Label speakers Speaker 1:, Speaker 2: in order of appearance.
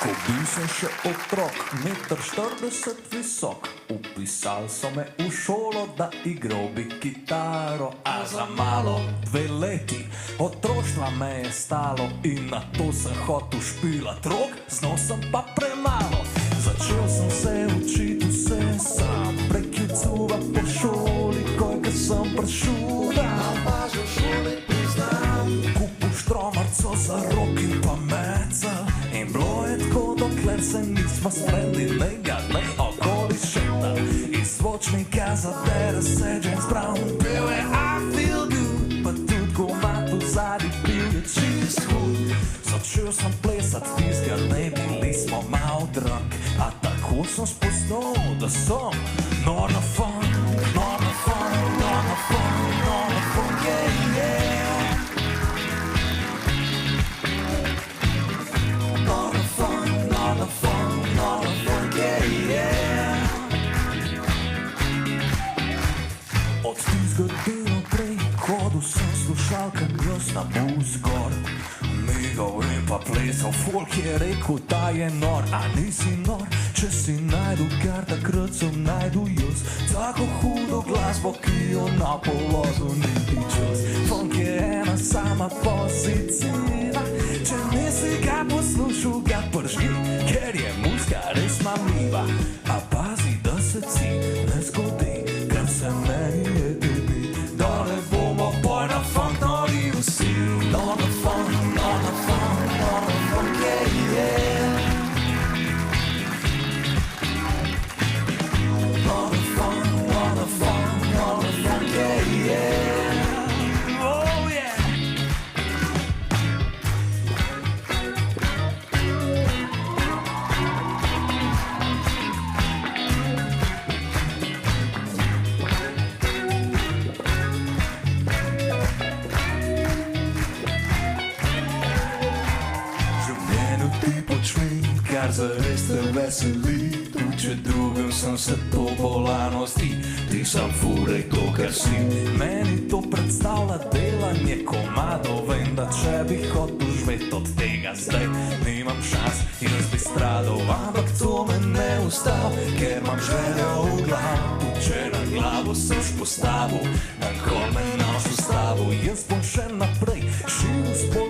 Speaker 1: Ko bil sem še otrok, 1,40 m visok, upisali so me v šolo, da igral bi kitaro, a za malo 2 leti otroštva me je stalo in na to sem hotel špilat rok, z nosom pa premalo. Začel sem se učiti vse sam, preklicuva po šoli, kojka sem prišel dan, pa že v šoli priznam. Kupil štromarco za rok in pa mecel, in bilo je tako, dokler se nismo spremli, negadne okoli šeta. Iz zvočnika zadere se James Brown, pil je I feel good, pa tudi komat v zadnji pil je čist hud. Začel sem plesat tizga, ne bili smo mal drunk, a tako sem spoznal, da sem nor na funk, nor na funk, nor na funk, nor na funk, yeah, yeah. Nor na funk, nor na funk, nor na funk, yeah, yeah. Od tizga dni naprej hodil sem slušalkam, jaz na bus gor, migal in pa plesal, folk je rekel, da je nor, a nisi nor, če si najdu, kar takrat sem najdu jaz. Tako hudo glasbo, ki jo na položu niti čas. Funk je ena sama pozicija, če nisi ga poslušal, ga prži, ker je muzika res mamljiva. A pazi, da se ci ne zgodi, kar se meni je tebi, da ne bomo poj na funk nori vsi. Nor na funk, nor na funk, nor na funk, yeah, yeah. Nor na funk, nor na funk, nor na funk, yeah, yeah. Oh yeah. Življenju ti počni, kar zares te veseli, tudi če drugem sem se to bolano zdi. Ti sam furej to, kar si. Meni to predstavlja delanje komadov, vem, da če bi hotel živeti od tega zdaj, nimam šans, jaz bi stradal, ampak to me ne ustav, ker imam željo v glavu, tudi če na glavo sem postavil, na kol me noš ustavil, jaz bom še naprej šil spod